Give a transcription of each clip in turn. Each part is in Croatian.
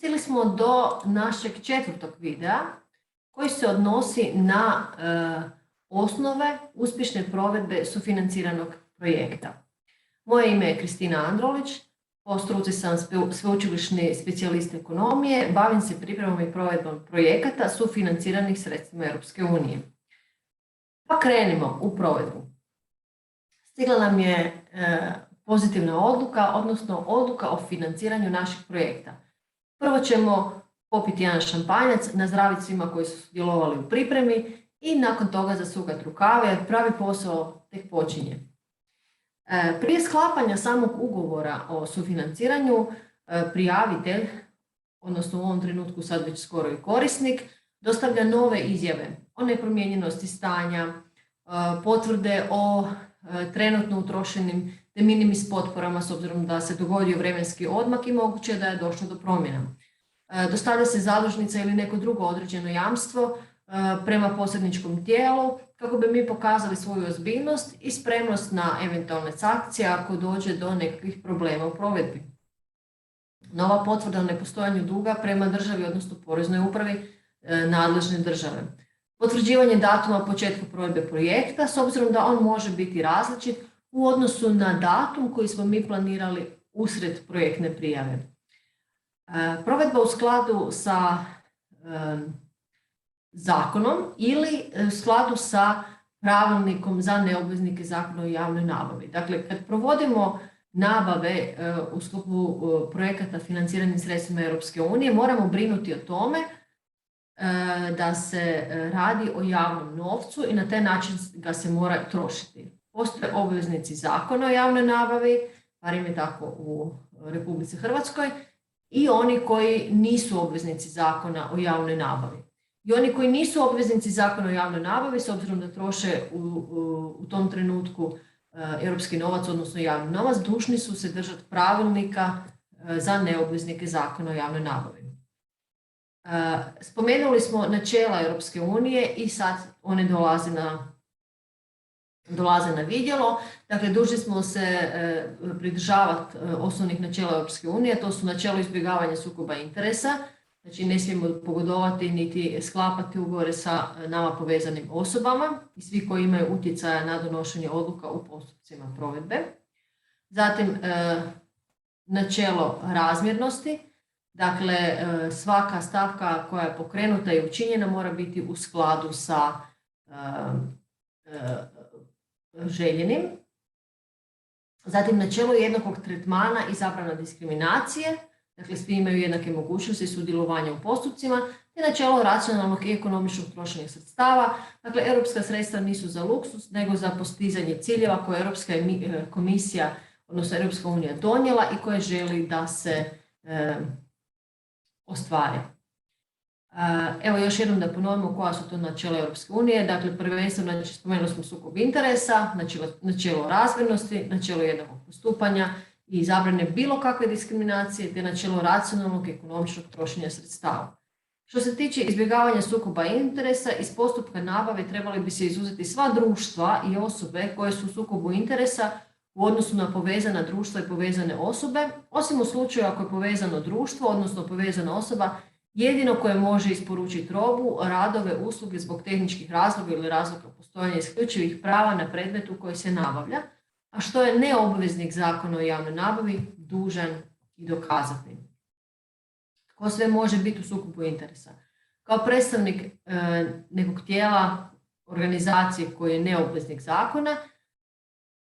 Stigli smo do našeg 4. videa koji se odnosi na osnove uspješne provedbe sufinanciranog projekta. Moje ime je Kristina Androlić, po struci sam sveučilišni specijalist ekonomije, bavim se pripremom i provedbom projekata sufinanciranih sredstvima Europske unije. Pa krenimo u provedbu. Stigla nam je pozitivna odluka, odnosno odluka o financiranju našeg projekta. Prvo ćemo popiti jedan šampanjac, nazdraviti svima koji su sudjelovali u pripremi i nakon toga zasukati rukave jer pravi posao tek počinje. Prije sklapanja samog ugovora o sufinanciranju, prijavitelj, odnosno u ovom trenutku sad već skoro i korisnik, dostavlja nove izjave o nepromijenjenosti stanja, potvrde o trenutno utrošenim de minimis potporama s obzirom da se dogodio vremenski odmak i moguće da je došlo do promjena. Dostavlja se zadužnica ili neko drugo određeno jamstvo prema posredničkom tijelu kako bi mi pokazali svoju ozbiljnost i spremnost na eventualne sankcije ako dođe do nekakvih problema u provedbi. Nova potvrda o nepostojanju duga prema državi, odnosno poreznoj upravi nadležne države. Potvrđivanje datuma početka provedbe projekta s obzirom da on može biti različit u odnosu na datum koji smo mi planirali usred projektne prijave. Provedba u skladu sa zakonom ili u skladu sa pravilnikom za neobveznike Zakona o javnoj nabavi. Dakle, kad provodimo nabave u sklopu projekata financiranih sredstvima Europske unije, moramo brinuti o tome da se radi o javnom novcu i na taj način ga se mora trošiti. Postoje obveznici Zakona o javnoj nabavi, barem je tako u Republici Hrvatskoj, i oni koji nisu obveznici Zakona o javnoj nabavi. I oni koji nisu obveznici Zakona o javnoj nabavi, s obzirom da troše u tom trenutku europski novac, odnosno javni novac, dužni su se držati pravilnika za neobveznike Zakona o javnoj nabavi. Spomenuli smo načela Europske unije i sad one dolaze na vidjelo. Dakle, dužni smo se pridržavati osnovnih načela Europske unije, to su načelo izbjegavanja sukoba interesa, znači ne smijemo pogodovati niti sklapati ugovore sa nama povezanim osobama i svi koji imaju utjecaja na donošenje odluka u postupcima provedbe. Zatim, načelo razmjernosti, dakle svaka stavka koja je pokrenuta i učinjena mora biti u skladu sa željenim. Zatim, načelo jednakog tretmana i zabrana diskriminacije, dakle svi imaju jednake mogućnosti sudjelovanja u postupcima, te načelo racionalnog i ekonomičnog trošenja sredstava. Dakle, europska sredstva nisu za luksuz, nego za postizanje ciljeva koje Europska komisija, odnosno Europska unija donijela i koje želi da se ostvare. Evo još jednom da ponovimo koja su to načela Europske unije. Dakle, prvenstveno, znači, spomenuli smo sukob interesa, načelo razmjernosti, načelo jednakog postupanja i zabrane bilo kakve diskriminacije, te načelo racionalnog i ekonomičnog trošenja sredstava. Što se tiče izbjegavanja sukoba interesa, iz postupka nabave trebali bi se izuzeti sva društva i osobe koje su u sukobu interesa u odnosu na povezana društva i povezane osobe, osim u slučaju ako je povezano društvo, odnosno povezana osoba, jedino koje može isporučiti robu, radove, usluge zbog tehničkih razloga ili razloga postojanja isključivih prava na predmetu koji se nabavlja, a što je neobveznik Zakona o javnoj nabavi dužan i dokazati. Tko sve može biti u sukobu interesa? Kao predstavnik nekog tijela, organizacije koji je neobveznik zakona,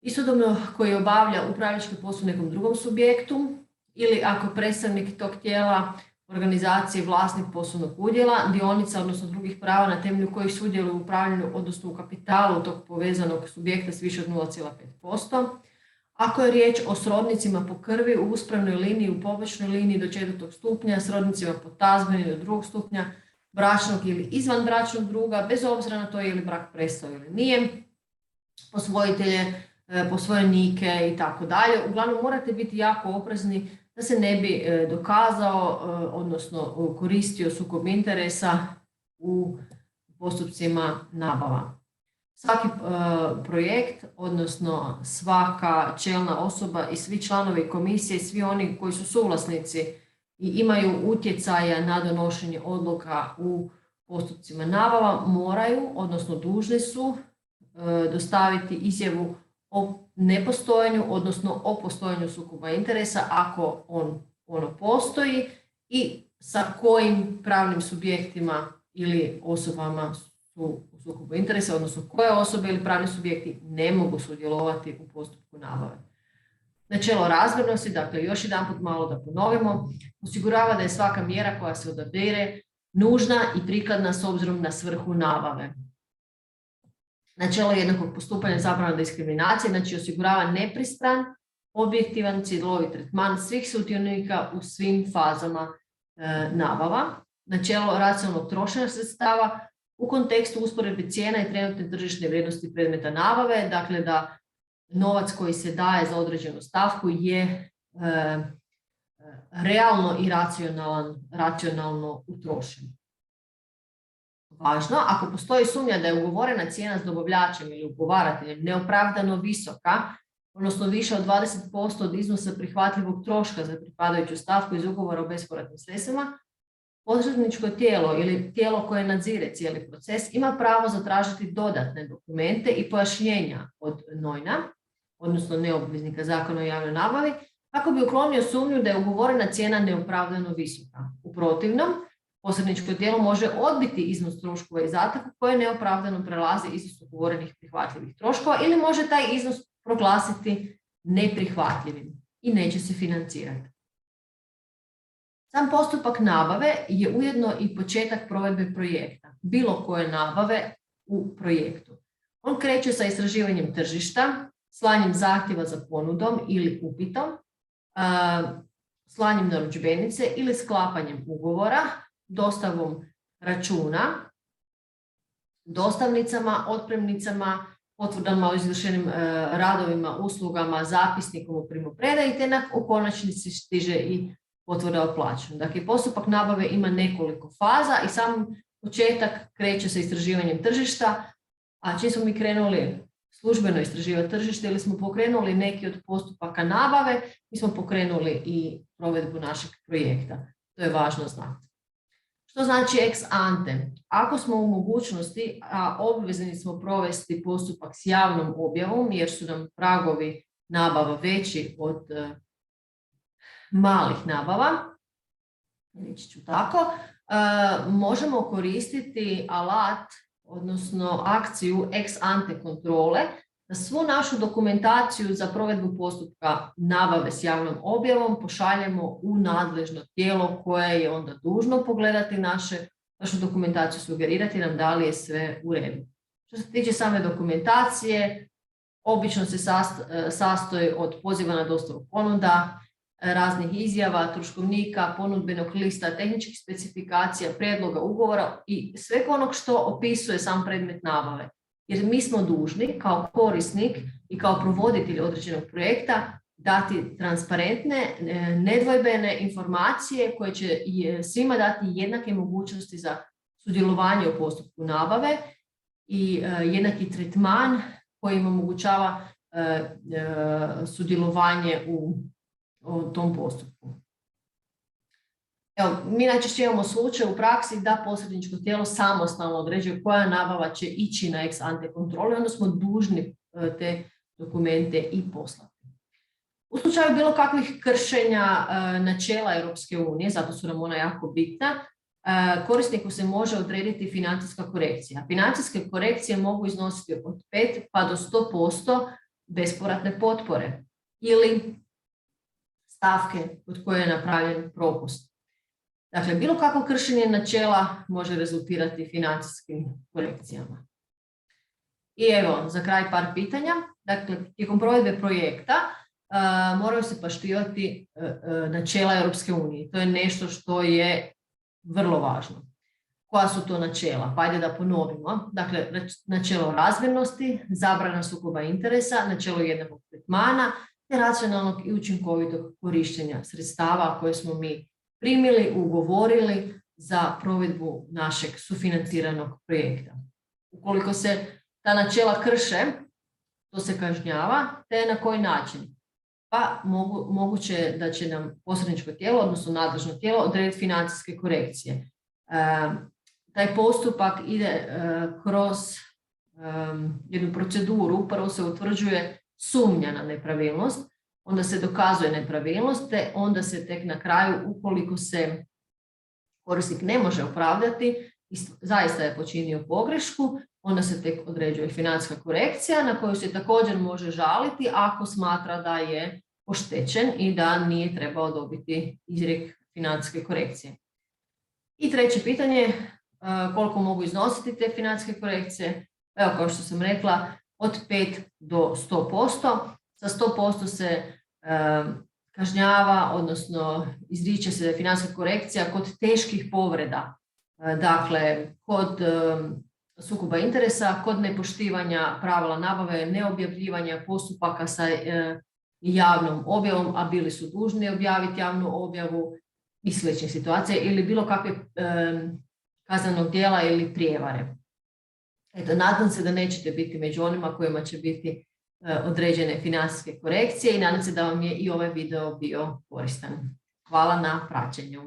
istodobno koji obavlja upravljački posao nekom drugom subjektu, ili ako predstavnik tog tijela, organizacije, vlasnik poslovnog udjela, dionica, odnosno drugih prava na temelju kojih sudjeluju u upravljanju, odnosno u kapitalu tog povezanog subjekta s više od 0,5%. Ako je riječ o srodnicima po krvi u uspravnoj liniji, u pobočnoj liniji do 4. stupnja, srodnicima po tazbini do 2. stupnja, bračnog ili izvanbračnog druga, bez obzira na to je li brak prestao ili nije, posvojitelje, posvojenike i tako dalje. Uglavnom morate biti jako oprezni da se ne bi dokazao, odnosno koristio sukob interesa u postupcima nabava. Svaki projekt, odnosno svaka čelna osoba i svi članovi komisije i svi oni koji su suvlasnici i imaju utjecaja na donošenje odluka u postupcima nabava moraju, odnosno dužni su dostaviti izjavu o nepostojanju, odnosno o postojanju sukoba interesa ako ono postoji i sa kojim pravnim subjektima ili osobama su u sukobu interesa, odnosno koje osobe ili pravni subjekti ne mogu sudjelovati u postupku nabave. Načelo razmjernosti, dakle još jedanput malo da ponovimo, osigurava da je svaka mjera koja se odabere nužna i prikladna s obzirom na svrhu nabave. Načelo jednakog postupanja, zabrana diskriminacije, znači osigurava nepristran, objektivan, cjelovit tretman svih sudionika u svim fazama nabava. Načelo racionalnog trošenja sredstava u kontekstu usporedbe cijena i trenutne tržišne vrijednosti predmeta nabave, dakle da novac koji se daje za određenu stavku je realno i racionalno utrošen. Važno, ako postoji sumnja da je ugovorena cijena s dobavljačem ili ugovarateljem neopravdano visoka, odnosno više od 20% od iznosa prihvatljivog troška za pripadajuću stavku iz ugovora o bespovratnim sredstvima, posredničko tijelo ili tijelo koje nadzire cijeli proces ima pravo zatražiti dodatne dokumente i pojašnjenja od NOIN-a, odnosno neobveznika Zakona o javnoj nabavi, kako bi uklonio sumnju da je ugovorena cijena neopravdano visoka. U protivnom, posredničko tijelo može odbiti iznos troškova i zataka koje neopravdano prelazi iznos ugovorenih prihvatljivih troškova ili može taj iznos proglasiti neprihvatljivim i neće se financirati. Sam postupak nabave je ujedno i početak provedbe projekta, bilo koje nabave u projektu. On kreće sa istraživanjem tržišta, slanjem zahtjeva za ponudom ili upitom, slanjem narudžbenice ili sklapanjem ugovora, dostavom računa, dostavnicama, otpremnicama, potvrdama o izvršenim radovima, uslugama, zapisnikom o primopredaji, te u konačnici stiže i potvrda o plaćanju. Dakle, postupak nabave ima nekoliko faza i sam početak kreće sa istraživanjem tržišta, a čim smo mi krenuli službeno istraživati tržište ili smo pokrenuli neki od postupaka nabave, mi smo pokrenuli i provedbu našeg projekta. To je važno znati. Što znači ex ante? Ako smo u mogućnosti, a obvezni smo provesti postupak s javnom objavom, jer su nam pragovi nabava veći od malih nabava, reći ću tako, možemo koristiti alat, odnosno akciju ex ante kontrole, da svu našu dokumentaciju za provedbu postupka nabave s javnom objavom pošaljemo u nadležno tijelo koje je onda dužno pogledati našu dokumentaciju, sugerirati nam da li je sve u redu. Što se tiče same dokumentacije, obično se sastoji od poziva na dostavu ponuda, raznih izjava, troškovnika, ponudbenog lista, tehničkih specifikacija, prijedloga ugovora i svega onog što opisuje sam predmet nabave. Jer mi smo dužni kao korisnik i kao provoditelj određenog projekta dati transparentne, nedvojbene informacije koje će svima dati jednake mogućnosti za sudjelovanje u postupku nabave i jednaki tretman koji im omogućava sudjelovanje u tom postupku. Evo, mi najčešće imamo slučaj u praksi da posredničko tijelo samostalno određuje koja nabava će ići na ex ante kontrolu i onda smo dužni te dokumente i poslati. U slučaju bilo kakvih kršenja načela Europske unije, zato su nam ona jako bitna, korisniku se može odrediti financijska korekcija. Financijske korekcije mogu iznositi od 5 pa do 100% bespovratne potpore ili stavke kod koje je napravljen propust. Dakle, bilo kakvo kršenje načela može rezultirati financijskim korekcijama. I evo, za kraj par pitanja. Dakle, tijekom provedbe projekta moraju se poštivati načela Europske unije. To je nešto što je vrlo važno. Koja su to načela? Pa ajde da ponovimo. Dakle, načelo razmjernosti, zabrana sukoba interesa, načelo jednakog tretmana, te racionalnog i učinkovitog korištenja sredstava koje smo mi primili, ugovorili za provedbu našeg sufinanciranog projekta. Ukoliko se ta načela krše, to se kažnjava, te na koji način? pa moguće da će nam posredničko tijelo, odnosno nadležno tijelo, odrediti financijske korekcije. Taj postupak ide kroz jednu proceduru. Prvo se utvrđuje sumnja na nepravilnost, onda se dokazuje nepravilnost, te onda se tek na kraju, ukoliko se korisnik ne može opravdati i zaista je počinio pogrešku, onda se tek određuje financijska korekcija na koju se također može žaliti ako smatra da je oštećen i da nije trebao dobiti izrijek financijske korekcije. I treće pitanje, koliko mogu iznositi te financijske korekcije? Evo, kao što sam rekla, od 5 do 100%. Sa 100% se kažnjava, odnosno izriče se financijska korekcija kod teških povreda. Dakle, kod sukoba interesa, kod nepoštivanja pravila nabave, neobjavljivanja postupaka sa javnom objavom, a bili su dužni objaviti javnu objavu i sličnih situacija, ili bilo kakve kaznenog djela ili prijevare. Eto, nadam se da nećete biti među onima kojima će biti određene financijske korekcije i nadam se da vam je i ovaj video bio koristan. Hvala na praćenju.